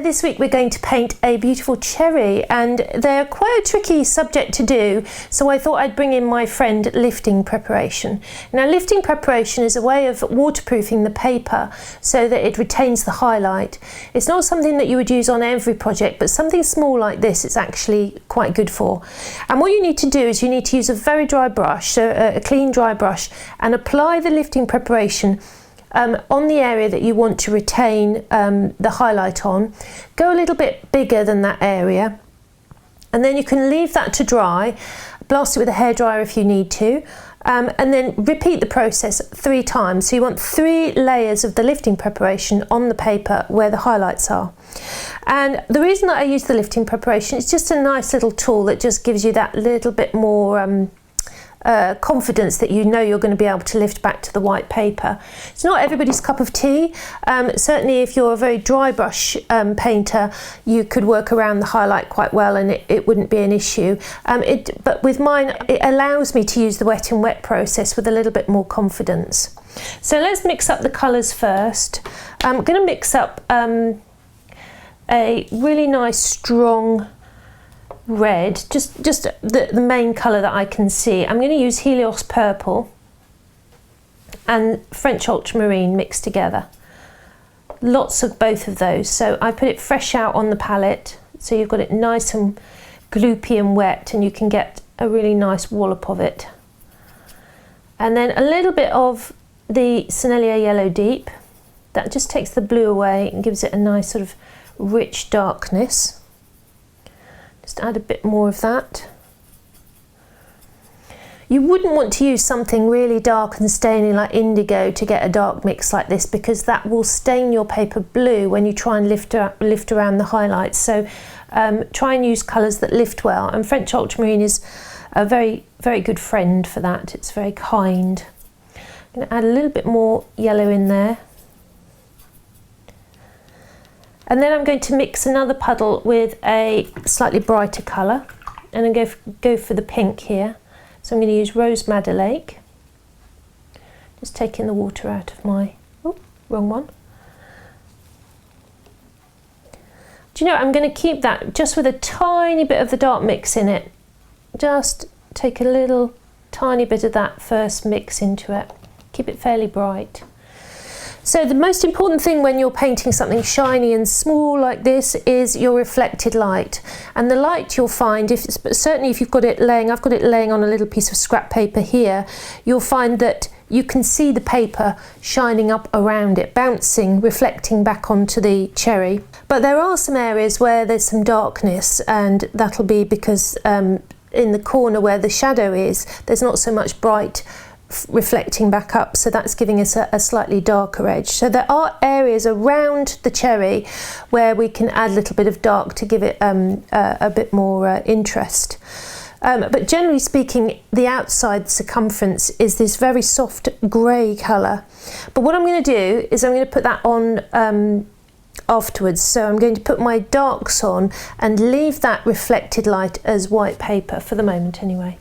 this week we're going to paint a beautiful cherry, and they're quite a tricky subject to do, so I thought I'd bring in my friend lifting preparation. Now, lifting preparation is a way of waterproofing the paper so that it retains the highlight. It's not something that you would use on every project, but something small like this it's actually quite good for. And what you need to do is you need to use a very dry brush, so a clean dry brush, and apply the lifting preparation on the area that you want to retain the highlight on. Go a little bit bigger than that area, and then you can leave that to dry, blast it with a hairdryer if you need to, and then repeat the process 3 times. So you want 3 layers of the lifting preparation on the paper where the highlights are. And the reason that I use the lifting preparation, it's just a nice little tool that just gives you that little bit more confidence that you know you're going to be able to lift back to the white paper. It's not everybody's cup of tea. Certainly if you're a very dry brush painter, you could work around the highlight quite well and it wouldn't be an issue. But with mine, it allows me to use the wet and wet process with a little bit more confidence. So let's mix up the colours first. I'm going to mix up a really nice strong red, just the main colour that I can see. I'm going to use Helios Purple and French Ultramarine mixed together. Lots of both of those. So I put it fresh out on the palette, so you've got it nice and gloopy and wet, and you can get a really nice wallop of it. And then a little bit of the Sennelier Yellow Deep. That just takes the blue away and gives it a nice sort of rich darkness. Just add a bit more of that. You wouldn't want to use something really dark and stainy like indigo to get a dark mix like this, because that will stain your paper blue when you try and lift around the highlights. So try and use colours that lift well, and French Ultramarine is a very, very good friend for that. It's very kind. I'm going to add a little bit more yellow in there. And then I'm going to mix another puddle with a slightly brighter colour, and I'm going to go for the pink here. So I'm going to use Rose Madder Lake. Just taking the water out of my, oh, wrong one. Do you know, I'm going to keep that just with a tiny bit of the dark mix in it. Just take a little tiny bit of that first mix into it. Keep it fairly bright. So the most important thing when you're painting something shiny and small like this is your reflected light. And the light you'll find, certainly if you've got it laying, I've got it laying on a little piece of scrap paper here, you'll find that you can see the paper shining up around it, bouncing, reflecting back onto the cherry. But there are some areas where there's some darkness, and that'll be because in the corner where the shadow is, there's not so much bright reflecting back up, so that's giving us a slightly darker edge. So there are areas around the cherry where we can add a little bit of dark to give it a bit more interest. But generally speaking, the outside circumference is this very soft grey colour. But what I'm going to do is I'm going to put that on afterwards. So I'm going to put my darks on and leave that reflected light as white paper for the moment anyway.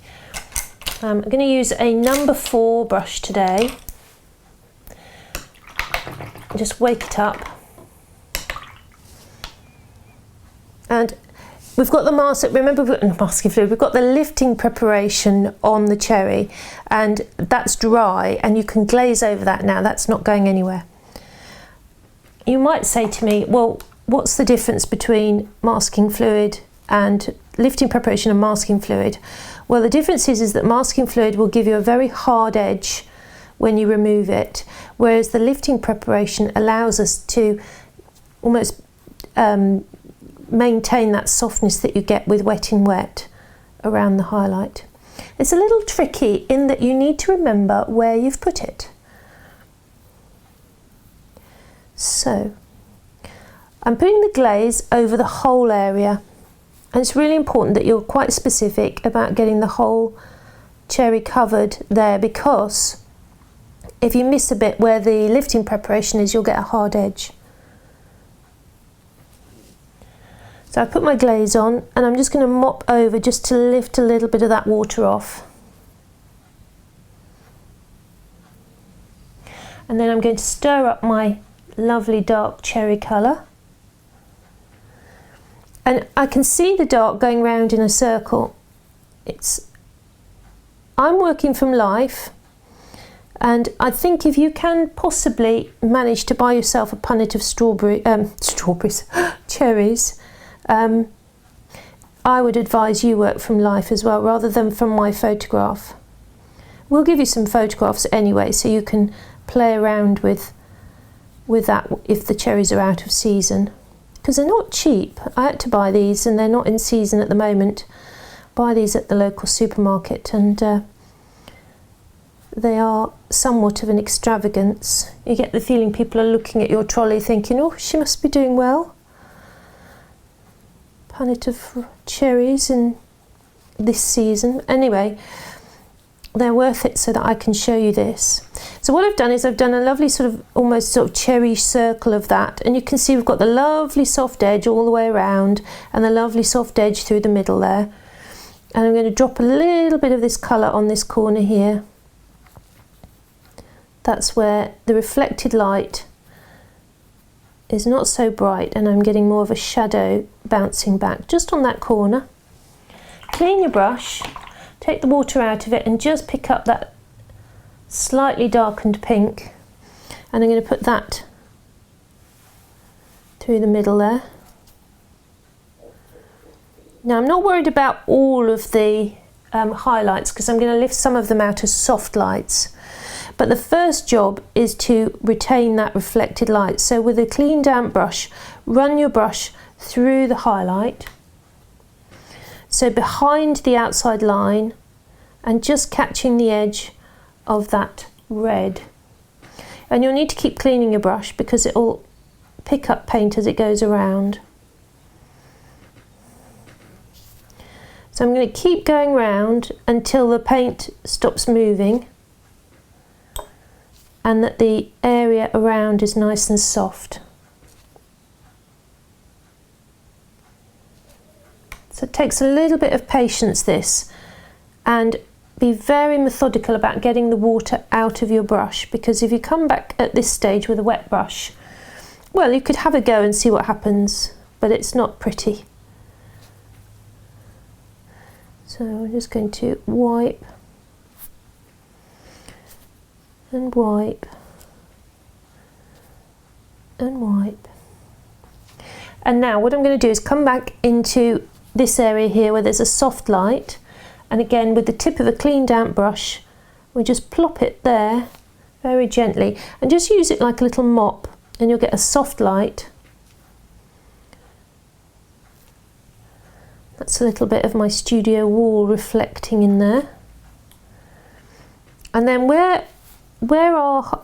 I'm going to use a number 4 brush today. Just wake it up. And we've got the mask, remember, masking fluid, we've got the lifting preparation on the cherry, and that's dry, and you can glaze over that now. That's not going anywhere. You might say to me, well, what's the difference between masking fluid and lifting preparation and masking fluid? Well, the difference is that masking fluid will give you a very hard edge when you remove it, whereas the lifting preparation allows us to almost maintain that softness that you get with wet in wet around the highlight. It's a little tricky in that you need to remember where you've put it. So I'm putting the glaze over the whole area. And it's really important that you're quite specific about getting the whole cherry covered there, because if you miss a bit where the lifting preparation is, you'll get a hard edge. So I put my glaze on, and I'm just going to mop over just to lift a little bit of that water off. And then I'm going to stir up my lovely dark cherry colour. And I can see the dark going round in a circle. I'm working from life, and I think if you can possibly manage to buy yourself a punnet of cherries, I would advise you work from life as well, rather than from my photograph. We'll give you some photographs anyway, so you can play around with that if the cherries are out of season, because they're not cheap. I had to buy these, and they're not in season at the moment. Buy these at the local supermarket, and they are somewhat of an extravagance. You get the feeling people are looking at your trolley thinking, oh, she must be doing well. Punnet of cherries in this season. Anyway, they're worth it so that I can show you this. So what I've done is I've done a lovely almost sort of cherry circle of that, and you can see we've got the lovely soft edge all the way around and the lovely soft edge through the middle there. And I'm going to drop a little bit of this colour on this corner here. That's where the reflected light is not so bright, and I'm getting more of a shadow bouncing back just on that corner. Clean your brush, take the water out of it, and just pick up that slightly darkened pink, and I'm going to put that through the middle there. Now I'm not worried about all of the highlights, because I'm going to lift some of them out as soft lights. But the first job is to retain that reflected light. So with a clean damp brush, run your brush through the highlight, so behind the outside line, and just catching the edge of that red. And you'll need to keep cleaning your brush because it will pick up paint as it goes around. So I'm going to keep going round until the paint stops moving and that the area around is nice and soft. So it takes a little bit of patience, this, and be very methodical about getting the water out of your brush, because if you come back at this stage with a wet brush, well, you could have a go and see what happens, but it's not pretty. So I'm just going to wipe and wipe and wipe. And now what I'm going to do is come back into this area here where there's a soft light, and again with the tip of a clean damp brush we just plop it there very gently and just use it like a little mop, and you'll get a soft light. That's a little bit of my studio wall reflecting in there. And then where our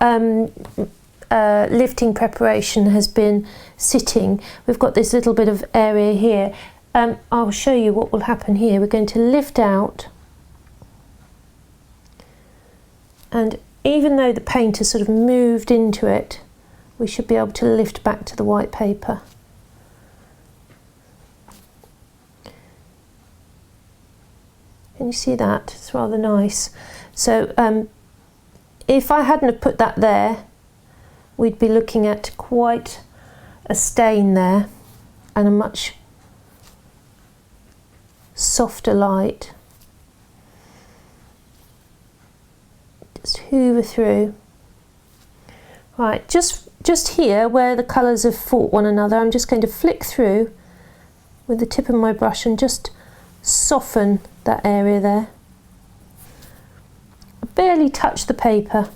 lifting preparation has been sitting, we've got this little bit of area here. I'll show you what will happen here. We're going to lift out, and even though the paint has sort of moved into it, we should be able to lift back to the white paper. Can you see that? It's rather nice. So if I hadn't have put that there, we'd be looking at quite a stain there and a much softer light. Just hoover through. Right, just here where the colours have fought one another, I'm just going to flick through with the tip of my brush and just soften that area there. I barely touch the paper.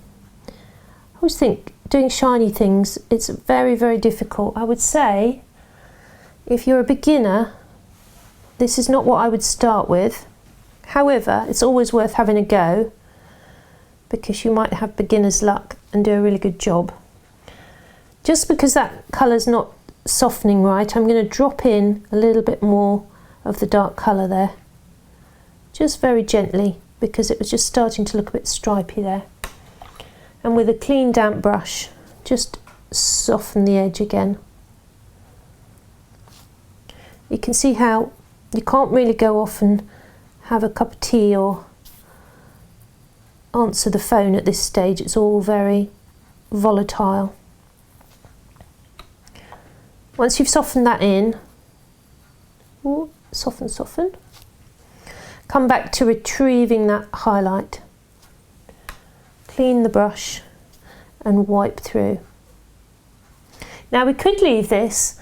I always think doing shiny things, it's very, very difficult. I would say if you're a beginner, this is not what I would start with. However, it's always worth having a go, because you might have beginner's luck and do a really good job. Just because that colour's not softening right, I'm going to drop in a little bit more of the dark colour there. Just very gently, because it was just starting to look a bit stripy there. And with a clean damp brush, just soften the edge again. You can see how you can't really go off and have a cup of tea or answer the phone at this stage. It's all very volatile. Once you've softened that in, Ooh, soften, soften. Come back to retrieving that highlight. Clean the brush and wipe through. Now we could leave this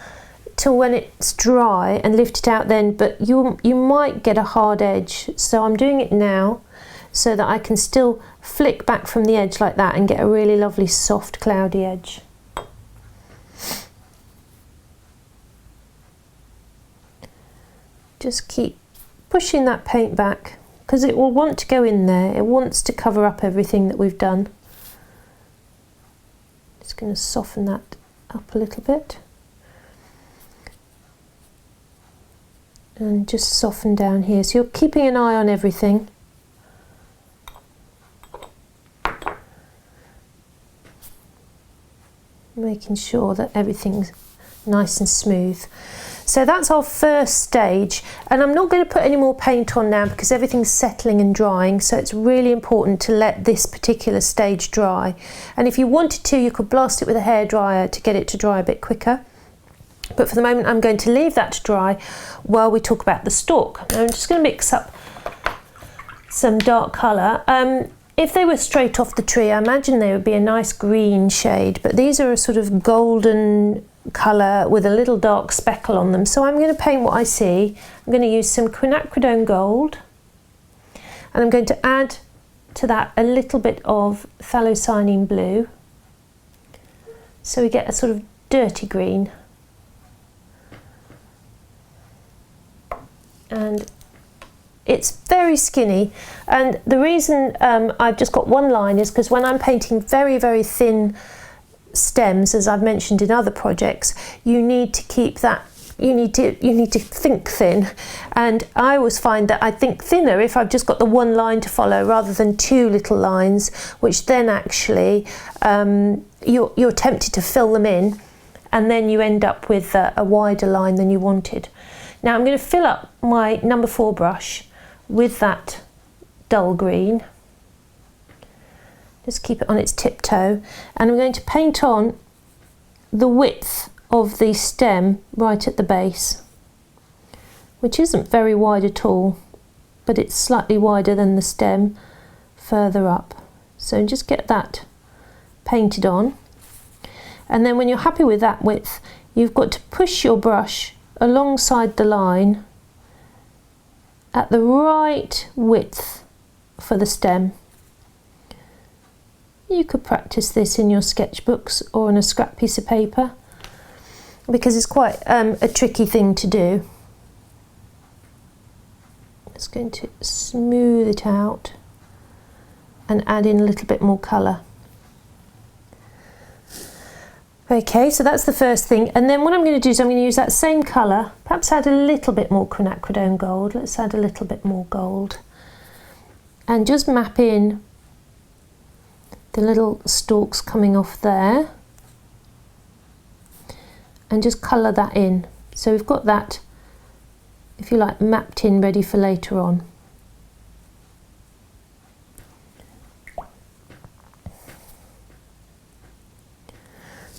till when it's dry and lift it out then, but you might get a hard edge, so I'm doing it now so that I can still flick back from the edge like that and get a really lovely soft cloudy edge. Just keep pushing that paint back because it will want to go in there. It wants to cover up everything that we've done. Just going to soften that up a little bit and just soften down here, so you're keeping an eye on everything. Making sure that everything's nice and smooth. So that's our first stage, and I'm not going to put any more paint on now because everything's settling and drying, so it's really important to let this particular stage dry. And if you wanted to, you could blast it with a hairdryer to get it to dry a bit quicker. But for the moment I'm going to leave that to dry while we talk about the stalk. Now I'm just going to mix up some dark colour. If they were straight off the tree, I imagine they would be a nice green shade, but these are a sort of golden colour with a little dark speckle on them. So I'm going to paint what I see. I'm going to use some quinacridone gold, and I'm going to add to that a little bit of phthalocyanine blue, so we get a sort of dirty green. And it's very skinny, and the reason I've just got one line is because when I'm painting very, very thin stems, as I've mentioned in other projects, you need to keep that, you need to think thin, and I always find that I think thinner if I've just got the one line to follow rather than two little lines, which then actually you're tempted to fill them in, and then you end up with a wider line than you wanted. Now I'm going to fill up my number 4 brush with that dull green. Just keep it on its tiptoe, and I'm going to paint on the width of the stem right at the base, which isn't very wide at all, but it's slightly wider than the stem further up. So just get that painted on, and then when you're happy with that width, you've got to push your brush alongside the line at the right width for the stem. You could practice this in your sketchbooks or on a scrap piece of paper, because it's quite a tricky thing to do. Just going to smooth it out and add in a little bit more colour. Okay, so that's the first thing, and then what I'm going to do is I'm going to use that same colour, perhaps add a little bit more quinacridone gold. Let's add a little bit more gold, and just map in the little stalks coming off there, and just colour that in. So we've got that, if you like, mapped in, ready for later on.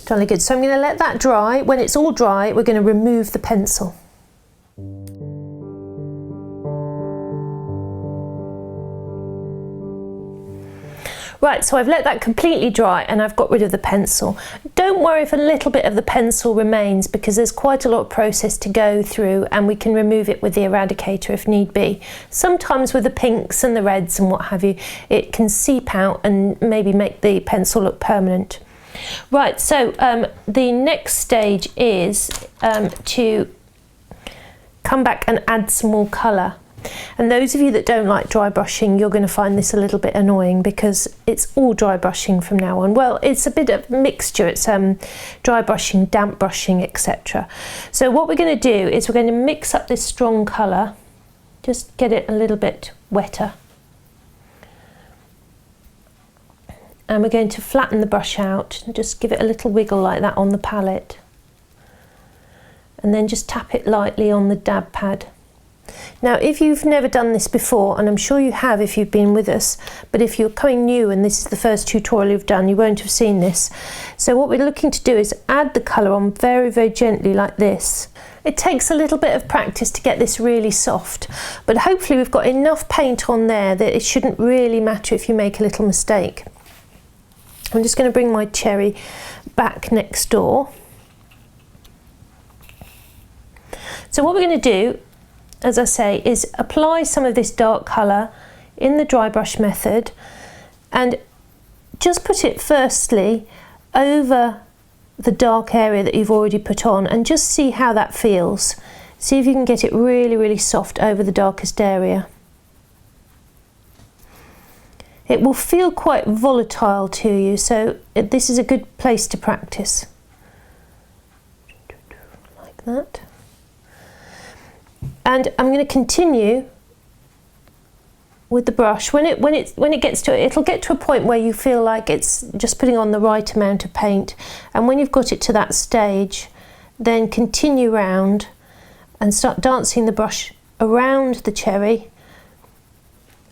Totally good. So I'm going to let that dry. When it's all dry, we're going to remove the pencil. Right, so I've let that completely dry and I've got rid of the pencil. Don't worry if a little bit of the pencil remains, because there's quite a lot of process to go through, and we can remove it with the eradicator if need be. Sometimes with the pinks and the reds and what have you, it can seep out and maybe make the pencil look permanent. Right, so the next stage is to come back and add some more colour. And those of you that don't like dry brushing, you're going to find this a little bit annoying, because it's all dry brushing from now on. Well, it's a bit of a mixture. It's dry brushing, damp brushing, etc. So what we're going to do is we're going to mix up this strong colour, just get it a little bit wetter. And we're going to flatten the brush out and just give it a little wiggle like that on the palette. And then just tap it lightly on the dab pad. Now, if you've never done this before, and I'm sure you have if you've been with us, but if you're coming new and this is the first tutorial you've done, you won't have seen this. So what we're looking to do is add the colour on very, very gently like this, It takes a little bit of practice to get this really soft, but hopefully we've got enough paint on there that it shouldn't really matter if you make a little mistake. I'm just going to bring my cherry back next door. So what we're going to do, as I say, is apply some of this dark colour in the dry brush method and just put it firstly over the dark area that you've already put on and just see how that feels. See if you can get it really, really soft over the darkest area. It will feel quite volatile to you, so this is a good place to practice. Like that. And I'm going to continue with the brush. When it gets to it, it'll get to a point where you feel like it's just putting on the right amount of paint. And when you've got it to that stage, then continue round and start dancing the brush around the cherry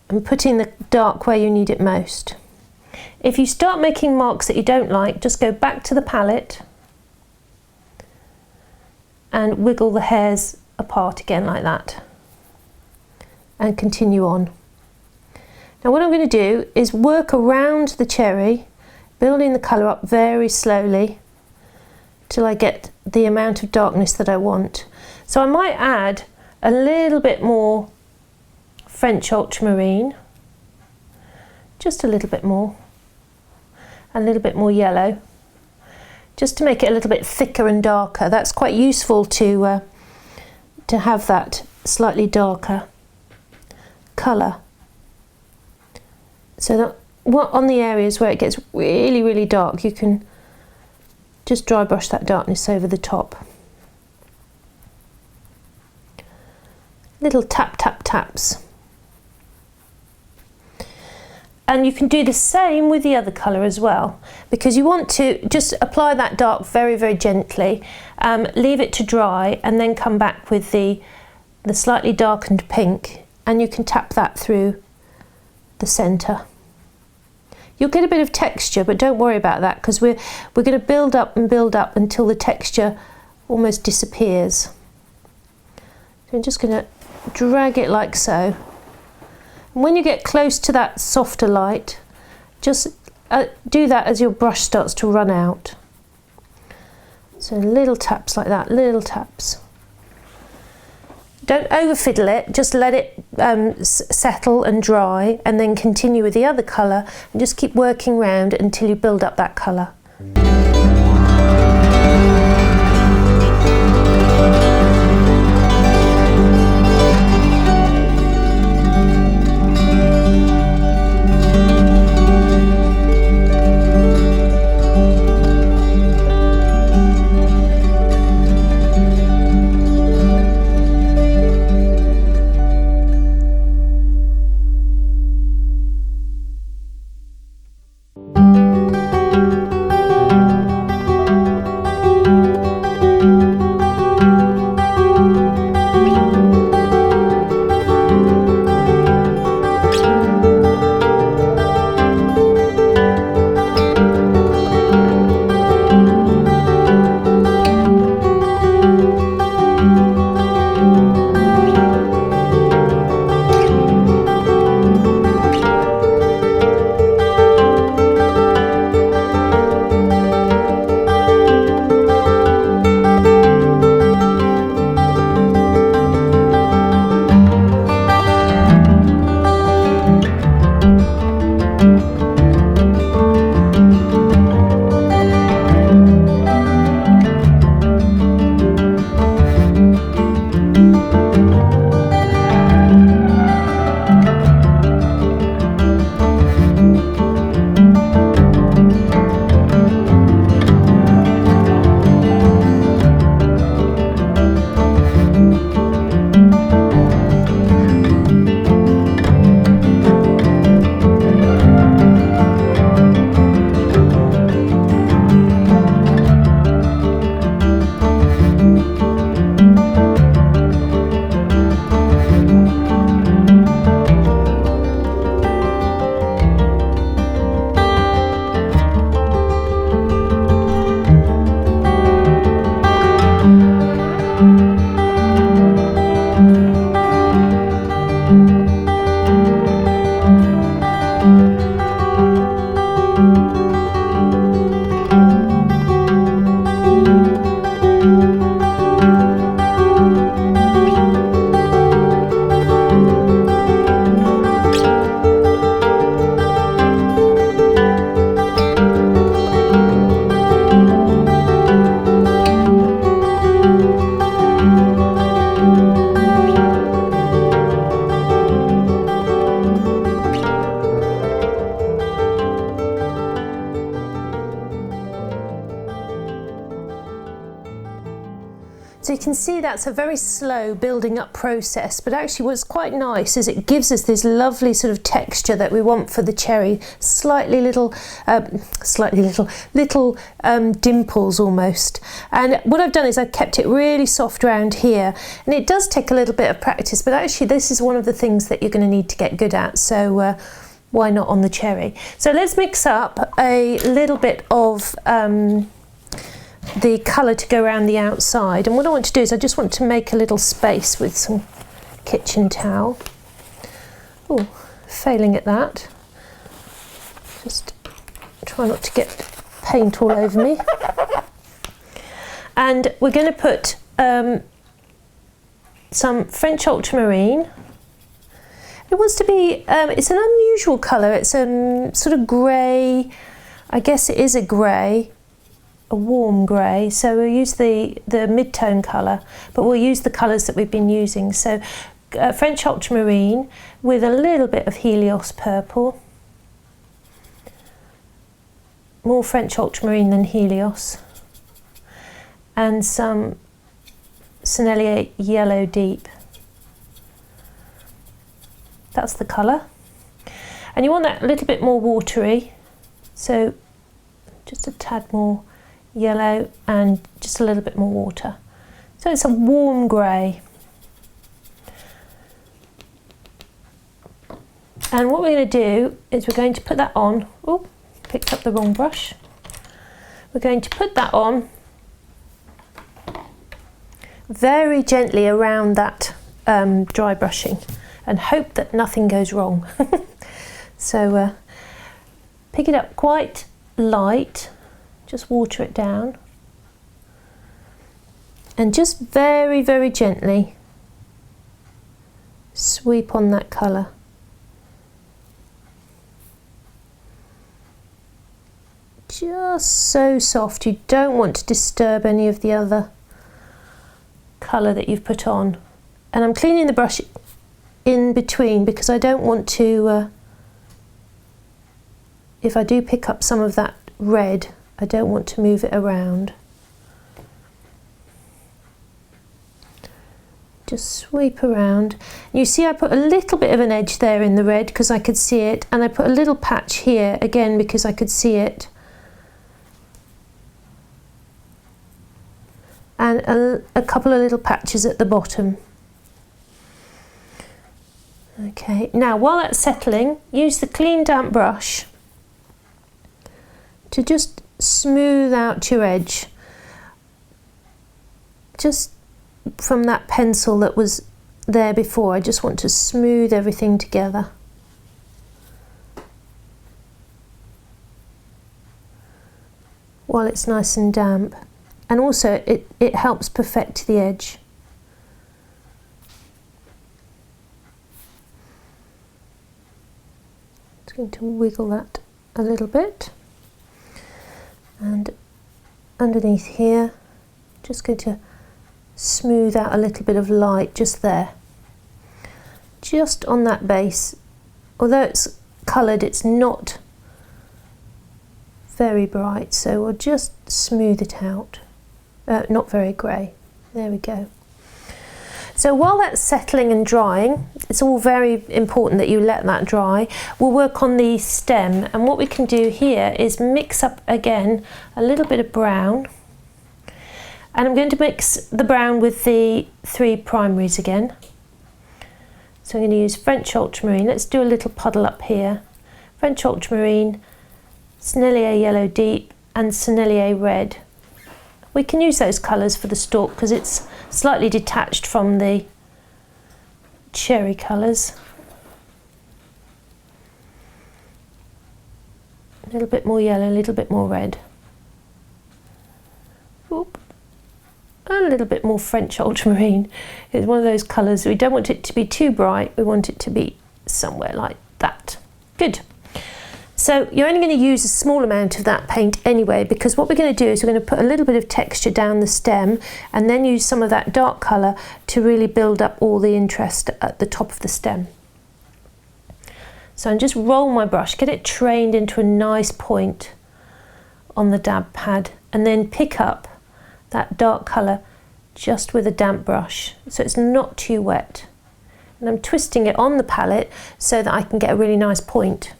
and putting the dark where you need it most. If you start making marks that you don't like, just go back to the palette and wiggle the hairs apart again like that and continue on. Now what I'm going to do is work around the cherry, building the colour up very slowly till I get the amount of darkness that I want. So I might add a little bit more French ultramarine, just a little bit more, a little bit more yellow, just to make it a little bit thicker and darker. That's quite useful to have that slightly darker colour, so that on the areas where it gets really, really dark, you can just dry brush that darkness over the top. Little tap, tap, taps. And you can do the same with the other colour as well, because you want to just apply that dark very, very gently, leave it to dry, and then come back with the slightly darkened pink, and you can tap that through the centre. You'll get a bit of texture, but don't worry about that, because we're going to build up and build up until the texture almost disappears. So I'm just going to drag it like so. When you get close to that softer light, just do that as your brush starts to run out. So little taps like that, little taps. Don't over fiddle it, just let it settle and dry, and then continue with the other colour and just keep working round until you build up that colour. So you can see that's a very slow building up process, but actually what's quite nice is it gives us this lovely sort of texture that we want for the cherry. Little dimples almost. And what I've done is I've kept it really soft around here, and it does take a little bit of practice, but actually this is one of the things that you're going to need to get good at, so why not on the cherry? So let's mix up a little bit of the colour to go around the outside, and what I want to do is I just want to make a little space with some kitchen towel. Oh, failing at that. Just try not to get paint all over me. And we're going to put some French ultramarine. It wants to be, it's an unusual colour, it's sort of grey, I guess it is a grey, a warm grey, so we'll use the mid-tone colour, but we'll use the colours that we've been using. So French ultramarine with a little bit of Helios purple, more French ultramarine than Helios, and some Sennelier yellow deep. That's the colour, and you want that a little bit more watery, so just a tad more yellow and just a little bit more water. So it's a warm grey. And what we're going to do is we're going to put that on. Oh, picked up the wrong brush. We're going to put that on very gently around that dry brushing and hope that nothing goes wrong. So pick it up quite light, just water it down, and just very, very gently sweep on that colour. Just so soft, you don't want to disturb any of the other colour that you've put on. And I'm cleaning the brush in between because I don't want to, if I do pick up some of that red, I don't want to move it around. Just sweep around. You see I put a little bit of an edge there in the red because I could see it, and I put a little patch here again because I could see it. And a couple of little patches at the bottom. Okay, now while that's settling, use the clean damp brush to just smooth out your edge. Just from that pencil that was there before, I just want to smooth everything together. While it's nice and damp. And also it helps perfect the edge. Just going to wiggle that a little bit. And underneath here, just going to smooth out a little bit of light just there. Just on that base. Although it's coloured, it's not very bright, so we'll just smooth it out. Not very grey. There we go. So while that's settling and drying, it's all very important that you let that dry. We'll work on the stem, and what we can do here is mix up again a little bit of brown, and I'm going to mix the brown with the 3 primaries again. So I'm going to use French ultramarine. Let's do a little puddle up here. French ultramarine, Sennelier yellow deep, and Sennelier red. We can use those colours for the stalk because it's slightly detached from the cherry colours. A little bit more yellow, a little bit more red. Oop. A little bit more French ultramarine. It's one of those colours, we don't want it to be too bright, we want it to be somewhere like that. Good. So you're only going to use a small amount of that paint anyway, because what we're going to do is we're going to put a little bit of texture down the stem and then use some of that dark colour to really build up all the interest at the top of the stem. So I'm just roll my brush, get it trained into a nice point on the dab pad, and then pick up that dark colour just with a damp brush, so it's not too wet. And I'm twisting it on the palette so that I can get a really nice point.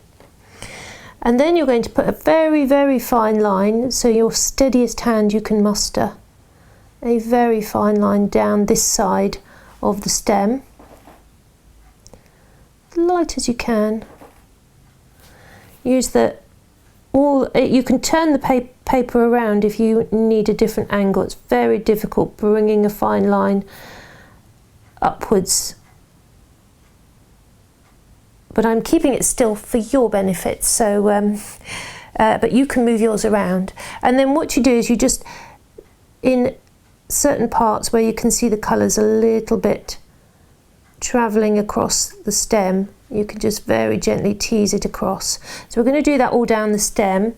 And then you're going to put a very, very fine line, so your steadiest hand you can muster. A very fine line down this side of the stem, as light as you can. Use you can turn the paper around if you need a different angle. It's very difficult bringing a fine line upwards, but I'm keeping it still for your benefit, so but you can move yours around. And then what you do is you just, in certain parts where you can see the colours a little bit travelling across the stem, you can just very gently tease it across. So we're going to do that all down the stem,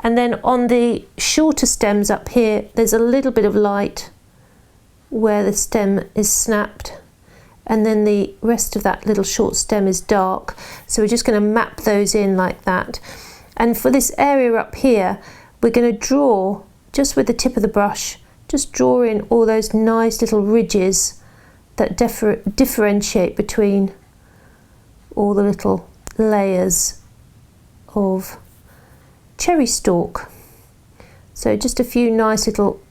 and then on the shorter stems up here there's a little bit of light where the stem is snapped, and then the rest of that little short stem is dark, so we're just going to map those in like that. And for this area up here, we're going to draw, just with the tip of the brush, just draw in all those nice little ridges that differentiate between all the little layers of cherry stalk. So just a few nice little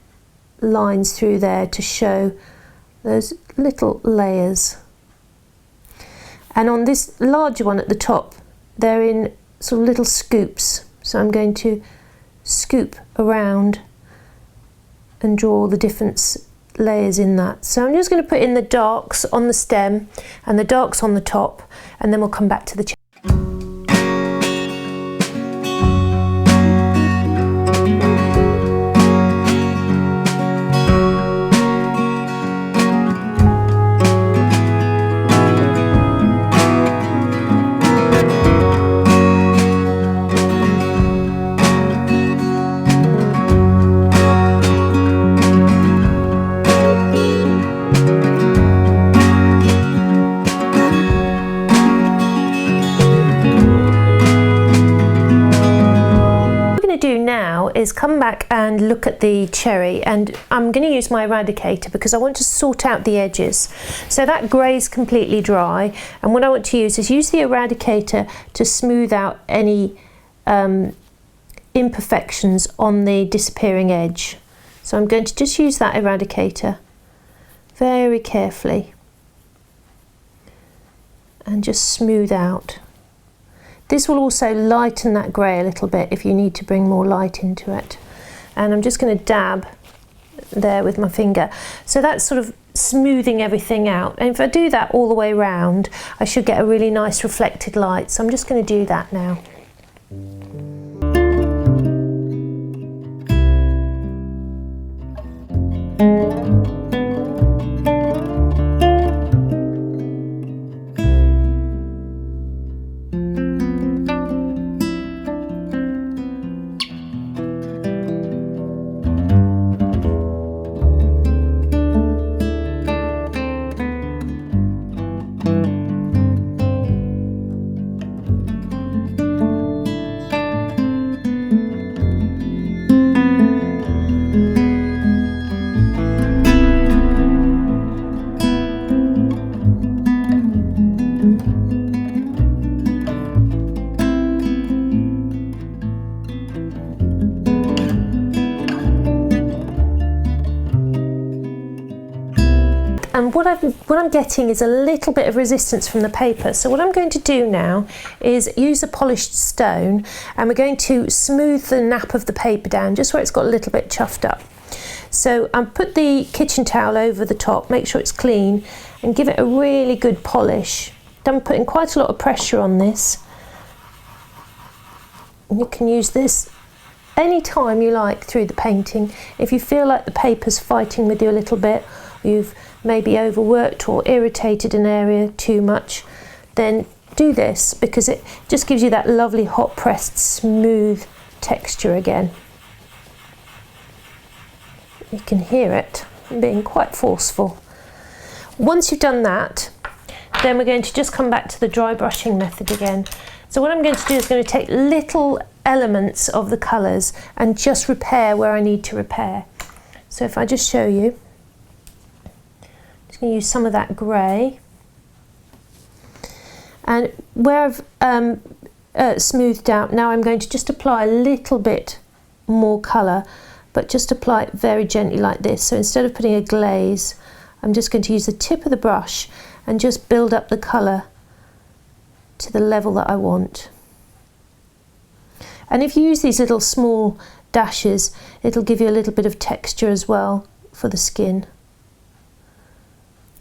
lines through there to show those little layers. And on this larger one at the top, they're in sort of little scoops, so I'm going to scoop around and draw the different layers in that. So I'm just going to put in the darks on the stem and the darks on the top, and then we'll come back to the is come back and look at the cherry, and I'm going to use my eradicator because I want to sort out the edges. So that grey is completely dry, and what I want to use is the eradicator to smooth out any imperfections on the disappearing edge. So I'm going to just use that eradicator very carefully and just smooth out. This will also lighten that grey a little bit if you need to bring more light into it. And I'm just going to dab there with my finger. So that's sort of smoothing everything out. And if I do that all the way around, I should get a really nice reflected light. So I'm just going to do that now. And what I'm getting is a little bit of resistance from the paper. So what I'm going to do now is use a polished stone, and we're going to smooth the nap of the paper down just where it's got a little bit chuffed up. So I'll put the kitchen towel over the top, make sure it's clean, and give it a really good polish. I'm putting quite a lot of pressure on this. And you can use this any time you like through the painting. If you feel like the paper's fighting with you a little bit, or you've maybe overworked or irritated an area too much, then do this, because it just gives you that lovely hot pressed smooth texture again. You can hear it being quite forceful. Once you've done that, then we're going to just come back to the dry brushing method again. So what I'm going to do is going to take little elements of the colours and just repair where I need to repair. So if I just show you, Just going to use some of that grey. And where I've smoothed out, now I'm going to just apply a little bit more colour, but just apply it very gently like this. So instead of putting a glaze, I'm just going to use the tip of the brush and just build up the colour to the level that I want. And if you use these little small dashes, it'll give you a little bit of texture as well for the skin.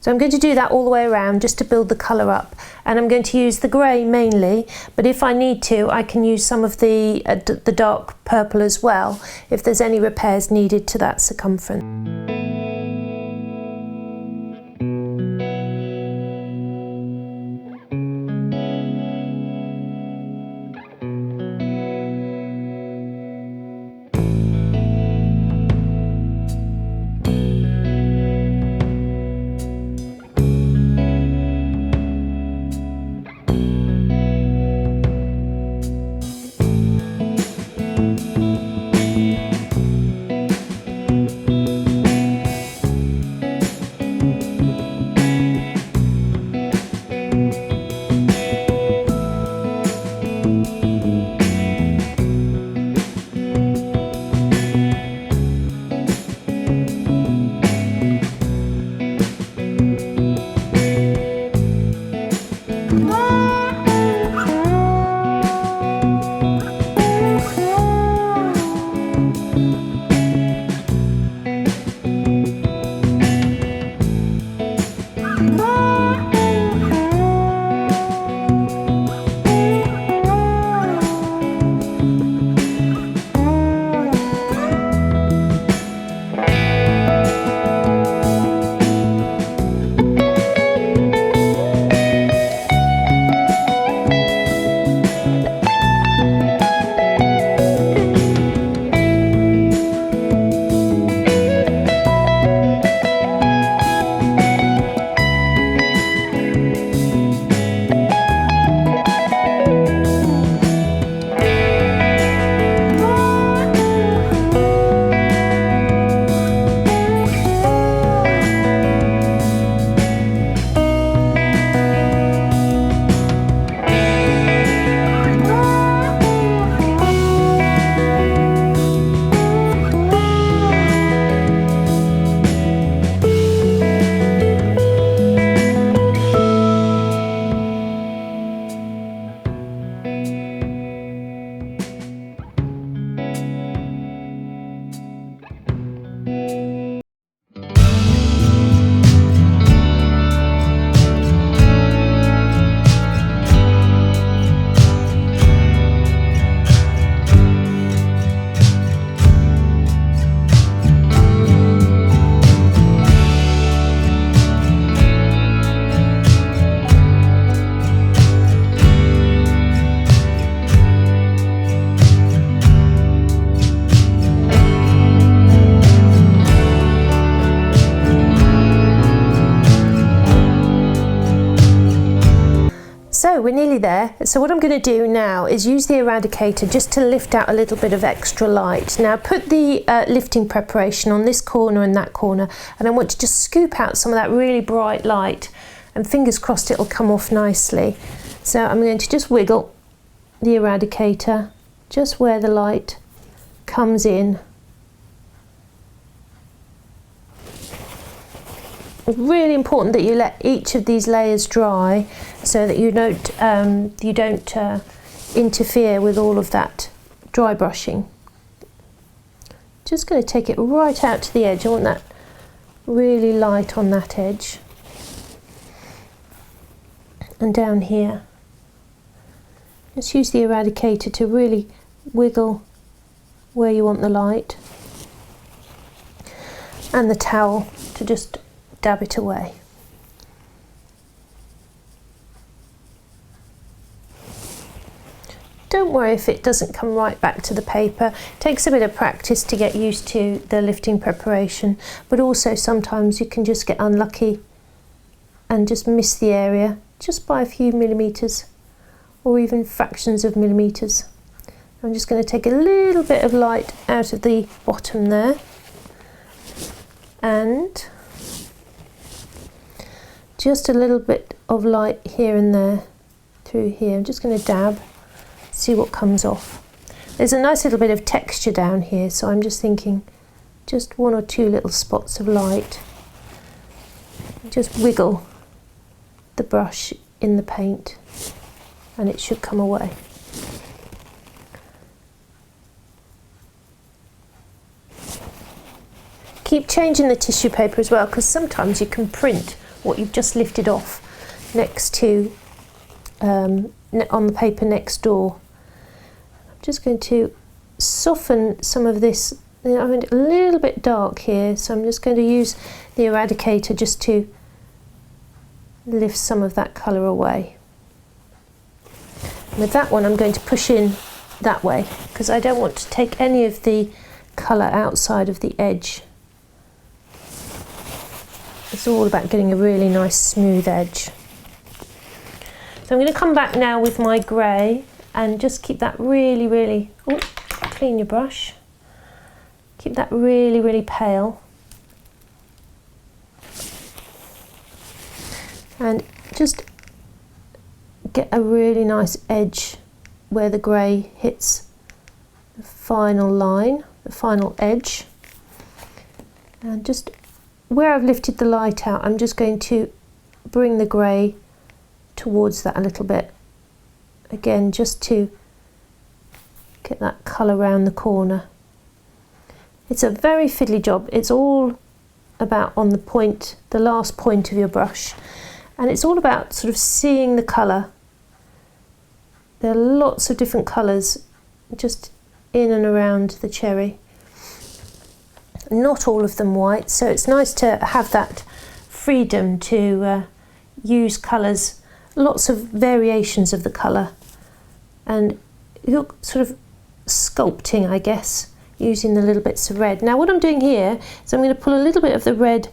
So I'm going to do that all the way around just to build the colour up, and I'm going to use the grey mainly, but if I need to I can use some of the dark purple as well if there's any repairs needed to that circumference. So we're nearly there. So what I'm going to do now is use the eradicator just to lift out a little bit of extra light. Now put the lifting preparation on this corner and that corner, and I want to just scoop out some of that really bright light, and fingers crossed it'll come off nicely. So I'm going to just wiggle the eradicator just where the light comes in. It's really important that you let each of these layers dry so that you don't interfere with all of that dry brushing. Just going to take it right out to the edge. I want that really light on that edge. And down here. Just use the eradicator to really wiggle where you want the light. And the towel to just dab it away. Don't worry if it doesn't come right back to the paper. It takes a bit of practice to get used to the lifting preparation, but also sometimes you can just get unlucky and just miss the area just by a few millimeters or even fractions of millimeters. I'm just going to take a little bit of light out of the bottom there, and just a little bit of light here and there through here. I'm just going to dab, see what comes off. There's a nice little bit of texture down here, so I'm just thinking just one or two little spots of light. Just wiggle the brush in the paint and it should come away. Keep changing the tissue paper as well, because sometimes you can print what you've just lifted off next to on the paper next door. I'm just going to soften some of this. I'm a little bit dark here, so I'm just going to use the eradicator just to lift some of that colour away. With that one I'm going to push in that way because I don't want to take any of the colour outside of the edge. It's all about getting a really nice smooth edge. So I'm going to come back now with my grey and just keep that really, oh, clean your brush. Keep that really pale. And just get a really nice edge where the grey hits the final line, the final edge. And just where I've lifted the light out, I'm just going to bring the grey towards that a little bit. Again, just to get that colour around the corner. It's a very fiddly job. It's all about on the point, the last point of your brush. And it's all about sort of seeing the colour. There are lots of different colours just in and around the cherry. Not all of them white, so it's nice to have that freedom to use colours, lots of variations of the colour. And you're sort of sculpting, I guess, using the little bits of red. Now what I'm doing here is I'm going to pull a little bit of the red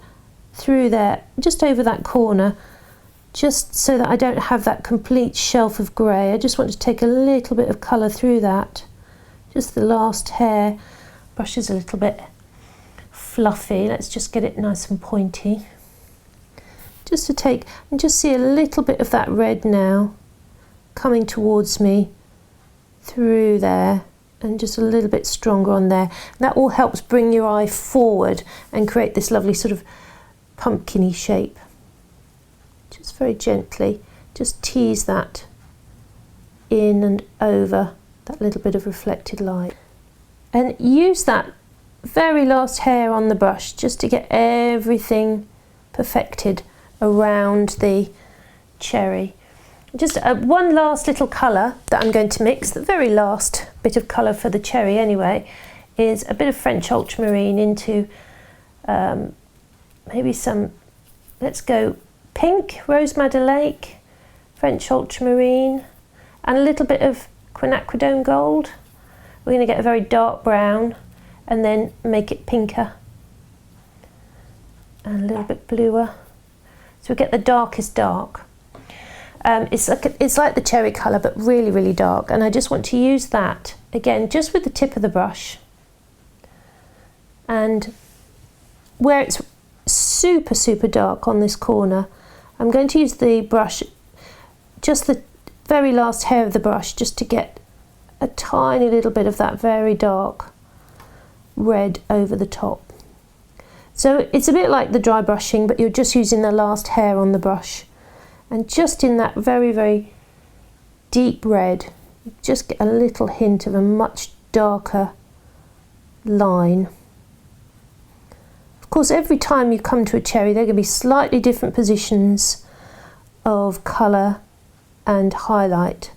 through there, just over that corner, just so that I don't have that complete shelf of grey. I just want to take a little bit of colour through that. Just the last hair. Brush is a little bit fluffy. Let's just get it nice and pointy. Just to take, and just see a little bit of that red now coming towards me through there, and just a little bit stronger on there. That all helps bring your eye forward and create this lovely sort of pumpkin-y shape. Just very gently, just tease that in and over that little bit of reflected light. And use that very last hair on the brush just to get everything perfected around the cherry. Just one last little colour that I'm going to mix, the very last bit of colour for the cherry anyway, is a bit of French ultramarine into maybe some, let's go pink, Rose Madder Lake, French ultramarine, and a little bit of quinacridone gold. We're going to get a very dark brown and then make it pinker and a little bit bluer. So we get the darkest dark. It's like the cherry colour, but really dark, and I just want to use that again just with the tip of the brush, and where it's super dark on this corner, I'm going to use the brush, just the very last hair of the brush, just to get a tiny little bit of that very dark red over the top. So it's a bit like the dry brushing, but you're just using the last hair on the brush. And just in that very deep red, you just get a little hint of a much darker line. Of course, every time you come to a cherry, there are going to be slightly different positions of colour and highlight.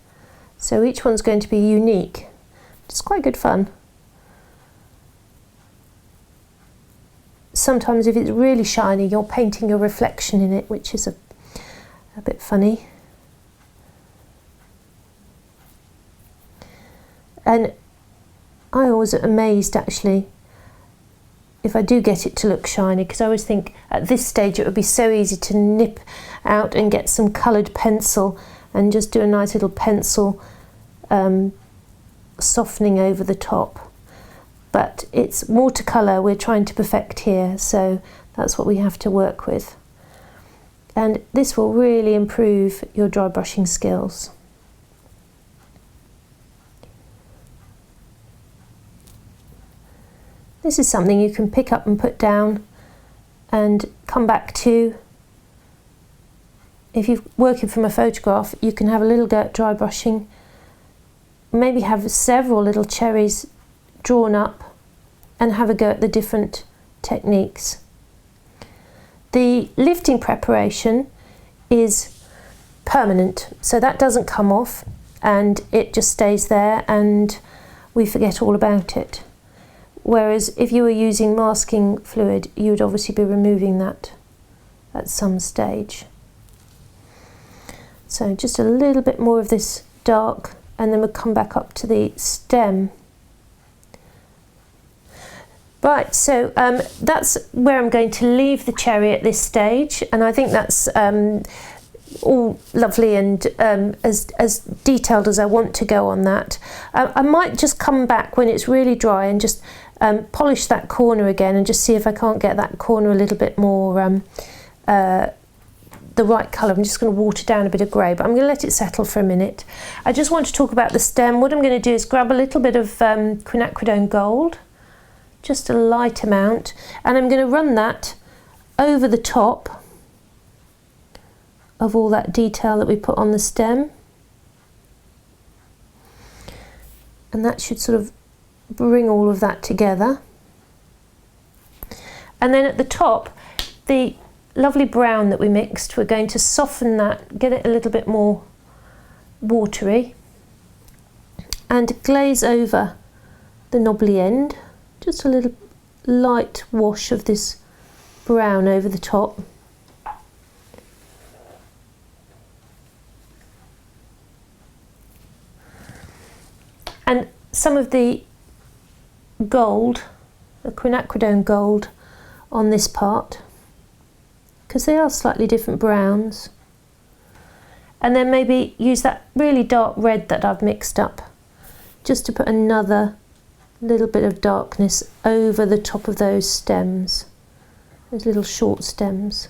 So each one's going to be unique. It's quite good fun. Sometimes if it's really shiny, you're painting a reflection in it, which is a bit funny. And I always am amazed actually if I do get it to look shiny, because I always think at this stage it would be so easy to nip out and get some coloured pencil and just do a nice little pencil softening over the top. But it's watercolour we're trying to perfect here, so that's what we have to work with. and this will really improve your dry brushing skills. This is something you can pick up and put down and come back to. If you're working from a photograph, you can have a little go at dry brushing, maybe have several little cherries drawn up and have a go at the different techniques. The lifting preparation is permanent, so that doesn't come off and it just stays there and we forget all about it. Whereas if you were using masking fluid, you would obviously be removing that at some stage. So just a little bit more of this dark, and then we'll come back up to the stem. Right, so that's where I'm going to leave the cherry at this stage, and I think that's all lovely and as detailed as I want to go on that. I might just come back when it's really dry and just polish that corner again and just see if I can't get that corner a little bit more the right colour. I'm just going to water down a bit of grey, but I'm going to let it settle for a minute. I just want to talk about the stem. What I'm going to do is grab a little bit of quinacridone gold, just a light amount, and I'm going to run that over the top of all that detail that we put on the stem, and that should sort of bring all of that together. And then at the top, the lovely brown that we mixed, we're going to soften that, get it a little bit more watery, and glaze over the knobbly end, just a little light wash of this brown over the top. And some of the gold, the quinacridone gold on this part, because they are slightly different browns. And then maybe use that really dark red that I've mixed up just to put another little bit of darkness over the top of those stems, those little short stems.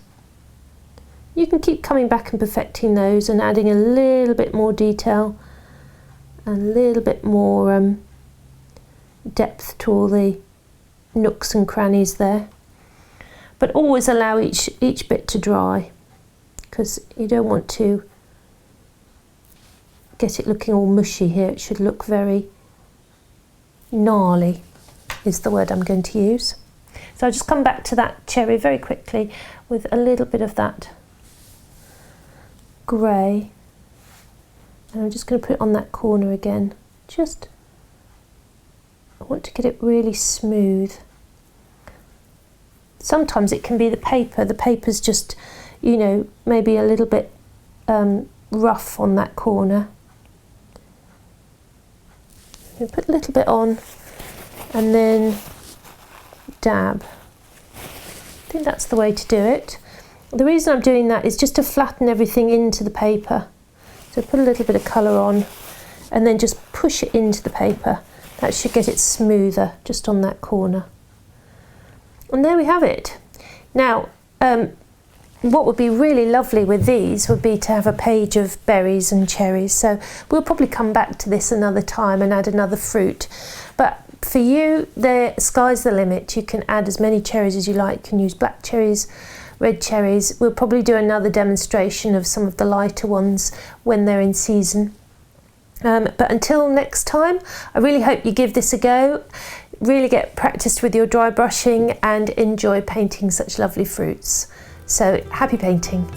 You can keep coming back and perfecting those and adding a little bit more detail and a little bit more depth to all the nooks and crannies there. But always allow each bit to dry, because you don't want to get it looking all mushy here. It should look very gnarly, is the word I'm going to use. So I'll just come back to that cherry very quickly with a little bit of that grey, and I'm just going to put it on that corner again. Just, I want to get it really smooth. Sometimes it can be the paper. The paper's just, you know, maybe a little bit rough on that corner. You put a little bit on and then dab. I think that's the way to do it. The reason I'm doing that is just to flatten everything into the paper. So put a little bit of colour on and then just push it into the paper. That should get it smoother just on that corner. And there we have it. Now, what would be really lovely with these would be to have a page of berries and cherries. So we'll probably come back to this another time and add another fruit. But for you, the sky's the limit. You can add as many cherries as you like. You can use black cherries, red cherries. We'll probably do another demonstration of some of the lighter ones when they're in season. But until next time, I really hope you give this a go. Really get practiced with your dry brushing and enjoy painting such lovely fruits. So happy painting.